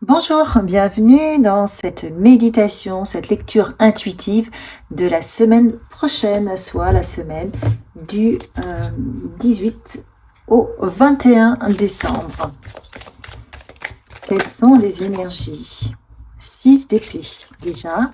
Bonjour, bienvenue dans cette méditation, cette lecture intuitive de la semaine prochaine, soit la semaine du 18 au 21 décembre. Quelles sont les énergies? 6 d'épée déjà.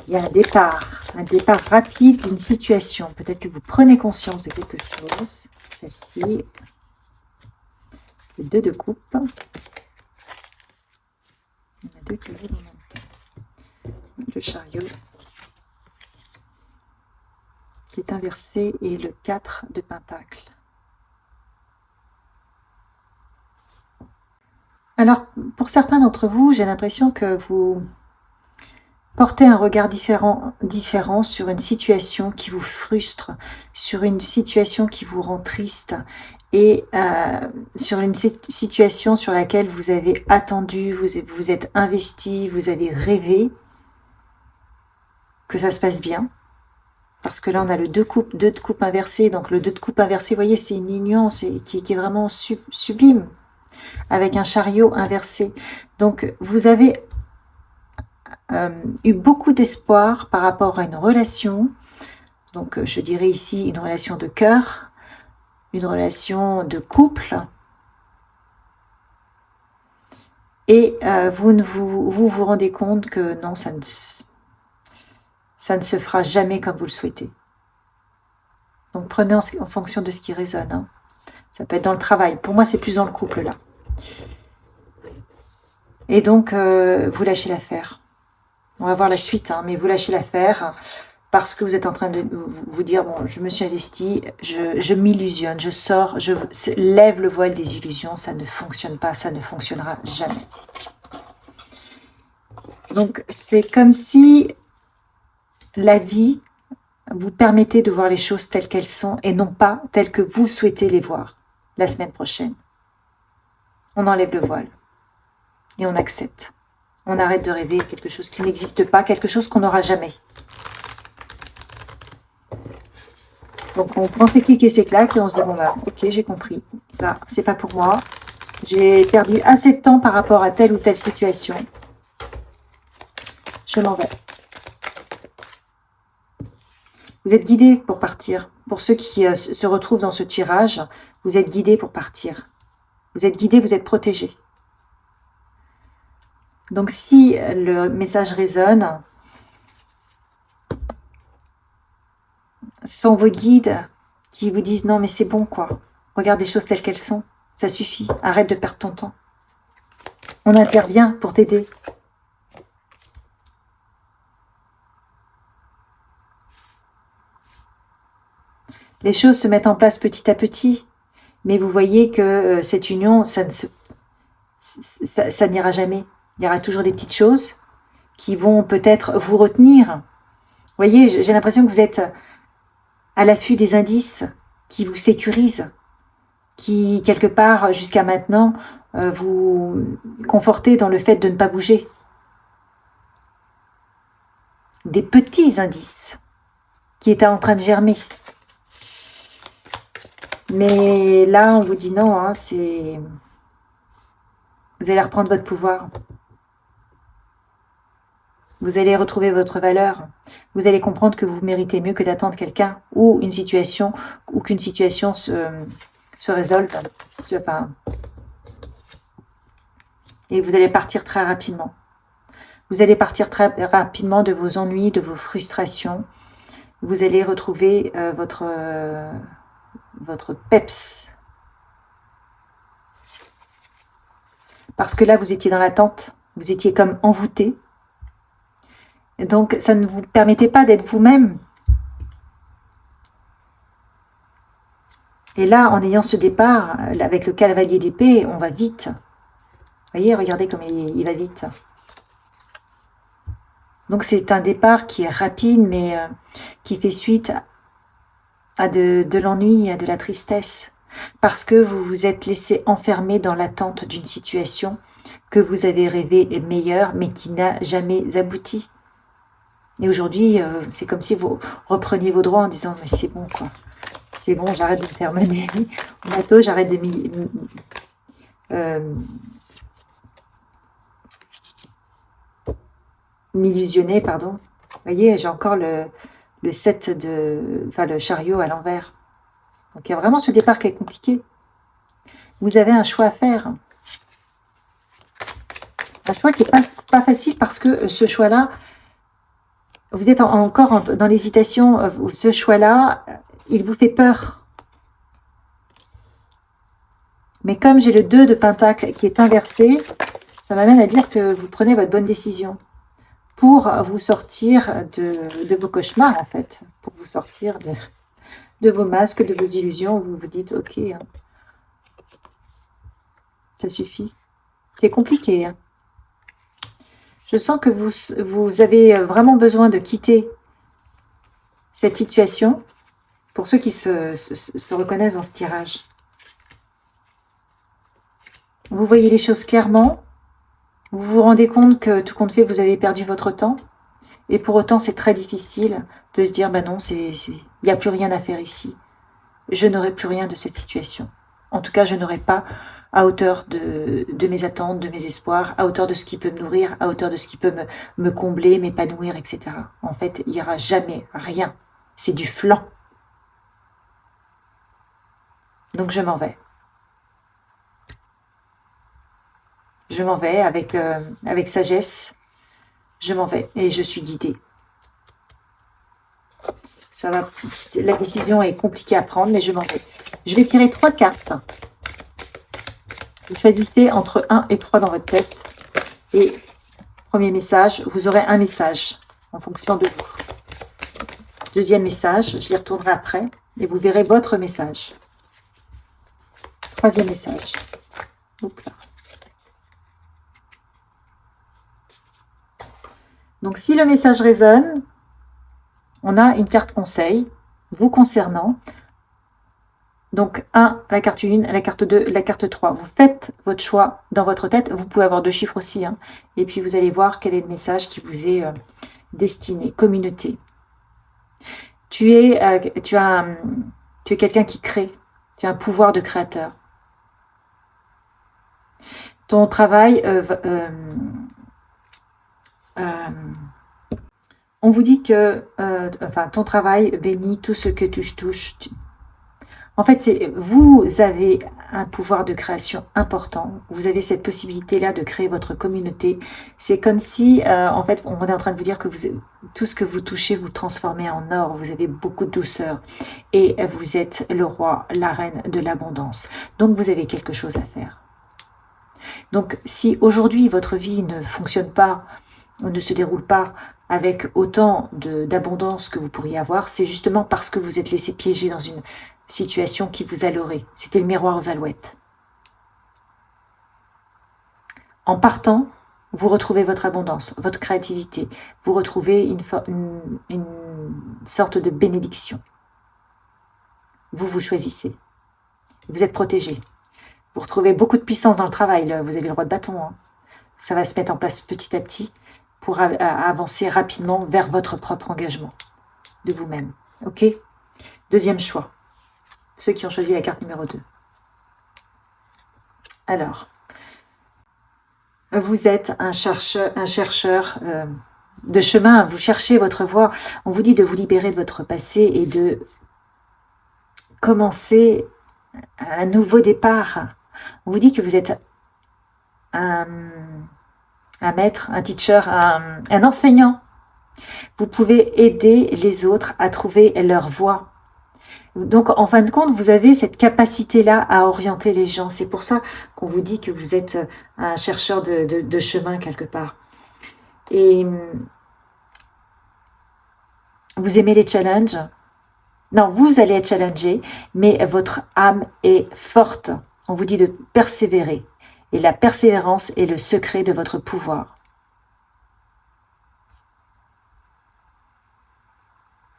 Il y a un départ rapide d'une situation. Peut-être que vous prenez conscience de quelque chose. Celle-ci, le 2 de coupe. Il y en a deux qui jouent en même temps. Le chariot qui est inversé et le 4 de pentacle. Alors, pour certains d'entre vous, j'ai l'impression que vous portez un regard différent sur une situation qui vous frustre, sur une situation qui vous rend triste et sur une situation sur laquelle vous avez attendu, vous êtes investi, vous avez rêvé que ça se passe bien. Parce que là, on a le 2 de coupe inversé. Donc, le 2 de coupe inversé, vous voyez, c'est une union qui est vraiment sublime. Avec un chariot inversé. Donc, vous avez eu beaucoup d'espoir par rapport à une relation. Donc, je dirais ici une relation de cœur, une relation de couple. Et vous vous rendez compte que non, ça ne se fera jamais comme vous le souhaitez. Donc, prenez en fonction de ce qui résonne. Hein. Ça peut être dans le travail. Pour moi, c'est plus dans le couple, là. Et donc, vous lâchez l'affaire. On va voir la suite, hein, mais vous lâchez l'affaire parce que vous êtes en train de vous dire, bon, je me suis investie, je m'illusionne, je sors, je lève le voile des illusions, ça ne fonctionne pas, ça ne fonctionnera jamais. Donc, c'est comme si la vie vous permettait de voir les choses telles qu'elles sont et non pas telles que vous souhaitez les voir la semaine prochaine. On enlève le voile et on accepte. On arrête de rêver quelque chose qui n'existe pas, quelque chose qu'on n'aura jamais. Donc on prend ses clics et ses claques et on se dit, bon bah ok, j'ai compris, ça c'est pas pour moi. J'ai perdu assez de temps par rapport à telle ou telle situation. Je m'en vais. Vous êtes guidés pour partir. Pour ceux qui se retrouvent dans ce tirage, vous êtes guidés pour partir. Vous êtes guidés, vous êtes protégés. Donc si le message résonne, sont vos guides qui vous disent non mais c'est bon quoi, regarde les choses telles qu'elles sont, ça suffit, arrête de perdre ton temps. On intervient pour t'aider. Les choses se mettent en place petit à petit, mais vous voyez que cette union, ça n'ira jamais. Il y aura toujours des petites choses qui vont peut-être vous retenir. Vous voyez, j'ai l'impression que vous êtes à l'affût des indices qui vous sécurisent, qui, quelque part, jusqu'à maintenant, vous confortez dans le fait de ne pas bouger. Des petits indices qui étaient en train de germer. Mais là, on vous dit non, hein, c'est... Vous allez reprendre votre pouvoir. Vous allez retrouver votre valeur. Vous allez comprendre que vous méritez mieux que d'attendre quelqu'un ou une situation, ou qu'une situation se résolve. Et vous allez partir très rapidement. Vous allez partir très rapidement de vos ennuis, de vos frustrations. Vous allez retrouver votre peps. Parce que là, vous étiez dans l'attente. Vous étiez comme envoûté. Donc, ça ne vous permettait pas d'être vous-même. Et là, en ayant ce départ, avec le cavalier d'épée, on va vite. Vous voyez, regardez comme il va vite. Donc, c'est un départ qui est rapide, mais qui fait suite à de l'ennui, à de la tristesse. Parce que vous vous êtes laissé enfermer dans l'attente d'une situation que vous avez rêvé meilleure, mais qui n'a jamais abouti. Et aujourd'hui, c'est comme si vous repreniez vos droits en disant « mais c'est bon, quoi. C'est bon, j'arrête de me faire mener au bateau, j'arrête de m'illusionner, pardon. Vous voyez, j'ai encore le 7 de... Enfin, le chariot à l'envers. Donc, il y a vraiment ce départ qui est compliqué. Vous avez un choix à faire. Un choix qui n'est pas facile parce que ce choix-là, vous êtes encore dans l'hésitation. Ce choix-là, il vous fait peur. Mais comme j'ai le 2 de Pentacle qui est inversé, ça m'amène à dire que vous prenez votre bonne décision pour vous sortir de vos cauchemars, en fait. Pour vous sortir de vos masques, de vos illusions. Vous vous dites, ok, hein, ça suffit. C'est compliqué. Hein. Je sens que vous avez vraiment besoin de quitter cette situation pour ceux qui se reconnaissent dans ce tirage. Vous voyez les choses clairement. Vous vous rendez compte que tout compte fait, vous avez perdu votre temps. Et pour autant, c'est très difficile de se dire, ben non, il n'y a plus rien à faire ici. Je n'aurai plus rien de cette situation. En tout cas, je n'aurai pas à hauteur de mes attentes, de mes espoirs, à hauteur de ce qui peut me nourrir, à hauteur de ce qui peut me combler, m'épanouir, etc. En fait, il n'y aura jamais rien. C'est du flanc. Donc, je m'en vais. Je m'en vais avec sagesse. Je m'en vais et je suis guidée. Ça va, la décision est compliquée à prendre, mais je m'en vais. Je vais tirer 3 cartes. Vous choisissez entre 1 et 3 dans votre tête. Et premier message, vous aurez un message en fonction de vous. Deuxième message, je les retournerai après et vous verrez votre message. Troisième message. Hop là. Donc, si le message résonne, on a une carte conseil vous concernant. Donc, 1, la carte 1, la carte 2, la carte 3. Vous faites votre choix dans votre tête. Vous pouvez avoir 2 chiffres aussi. Hein. Et puis, vous allez voir quel est le message qui vous est destiné. Communauté. Tu es quelqu'un qui crée. Tu as un pouvoir de créateur. Ton travail... on vous dit que ton travail bénit tout ce que tu touches. En fait, vous avez un pouvoir de création important. Vous avez cette possibilité-là de créer votre communauté. C'est comme si, en fait, on est en train de vous dire que tout ce que vous touchez, vous transformez en or. Vous avez beaucoup de douceur. Et vous êtes le roi, la reine de l'abondance. Donc, vous avez quelque chose à faire. Donc, si aujourd'hui, votre vie ne fonctionne pas, ou ne se déroule pas avec autant d'abondance que vous pourriez avoir, c'est justement parce que vous êtes laissé piéger dans une situation qui vous a leurré. C'était le miroir aux alouettes. En partant, vous retrouvez votre abondance, votre créativité. Vous retrouvez une sorte de bénédiction. Vous choisissez. Vous êtes protégé. Vous retrouvez beaucoup de puissance dans le travail. Là, vous avez le roi de bâton. Hein. Ça va se mettre en place petit à petit pour avancer rapidement vers votre propre engagement de vous-même. Ok ? Deuxième choix. Ceux qui ont choisi la carte numéro 2. Alors, vous êtes un chercheur de chemin. Vous cherchez votre voie. On vous dit de vous libérer de votre passé et de commencer un nouveau départ. On vous dit que vous êtes un maître, un teacher, un enseignant. Vous pouvez aider les autres à trouver leur voie. Donc, en fin de compte, vous avez cette capacité-là à orienter les gens. C'est pour ça qu'on vous dit que vous êtes un chercheur de chemin quelque part. Et vous aimez les challenges. Non, vous allez être challengé, mais votre âme est forte. On vous dit de persévérer. Et la persévérance est le secret de votre pouvoir.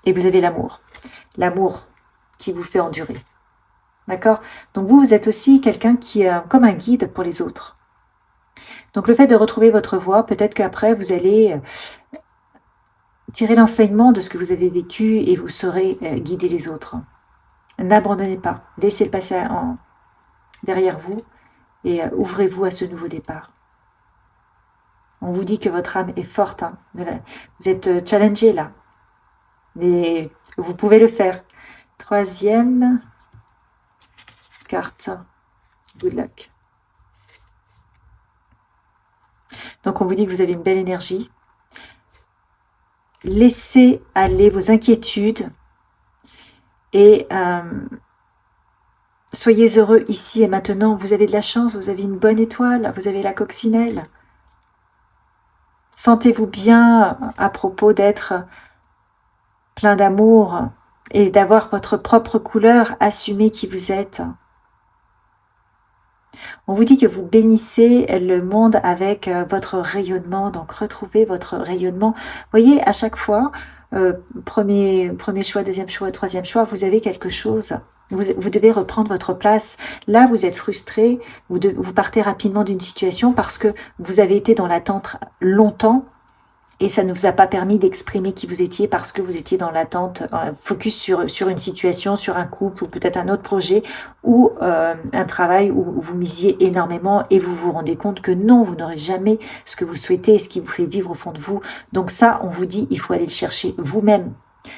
Et vous avez l'amour. L'amour qui vous fait endurer. D'accord? Donc vous êtes aussi quelqu'un qui est comme un guide pour les autres. Donc le fait de retrouver votre voie, peut-être qu'après vous allez tirer l'enseignement de ce que vous avez vécu et vous saurez guider les autres. N'abandonnez pas. Laissez le passé derrière vous et ouvrez-vous à ce nouveau départ. On vous dit que votre âme est forte. Hein. Vous êtes challengé là. Mais vous pouvez le faire. Troisième carte. Good luck. Donc on vous dit que vous avez une belle énergie. Laissez aller vos inquiétudes et soyez heureux ici et maintenant. Vous avez de la chance, vous avez une bonne étoile, vous avez la coccinelle. Sentez-vous bien à propos d'être plein d'amour et d'avoir votre propre couleur, assumez qui vous êtes. On vous dit que vous bénissez le monde avec votre rayonnement, donc retrouvez votre rayonnement. Vous voyez, à chaque fois, premier choix, deuxième choix, troisième choix, vous avez quelque chose. Vous devez reprendre votre place. Là, vous êtes frustré, vous partez rapidement d'une situation parce que vous avez été dans l'attente longtemps et ça ne vous a pas permis d'exprimer qui vous étiez parce que vous étiez dans l'attente, focus sur une situation, sur un couple ou peut-être un autre projet ou un travail où vous misiez énormément et vous vous rendez compte que non, vous n'aurez jamais ce que vous souhaitez et ce qui vous fait vivre au fond de vous. Donc ça, on vous dit, il faut aller le chercher vous-même.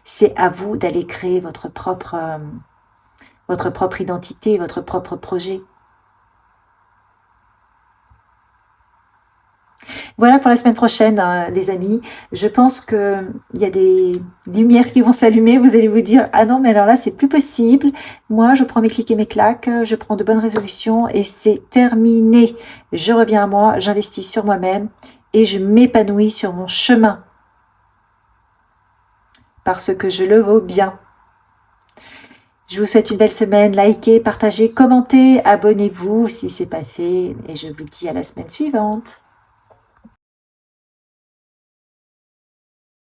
C'est à vous d'aller créer votre propre identité, votre propre projet. Voilà pour la semaine prochaine, hein, les amis. Je pense qu'il y a des lumières qui vont s'allumer. Vous allez vous dire, ah non, mais alors là, c'est plus possible. Moi, je prends mes clics et mes claques, je prends de bonnes résolutions et c'est terminé. Je reviens à moi, j'investis sur moi-même et je m'épanouis sur mon chemin. Parce que je le vaux bien. Je vous souhaite une belle semaine. Likez, partagez, commentez, abonnez-vous si ce n'est pas fait. Et je vous dis à la semaine suivante.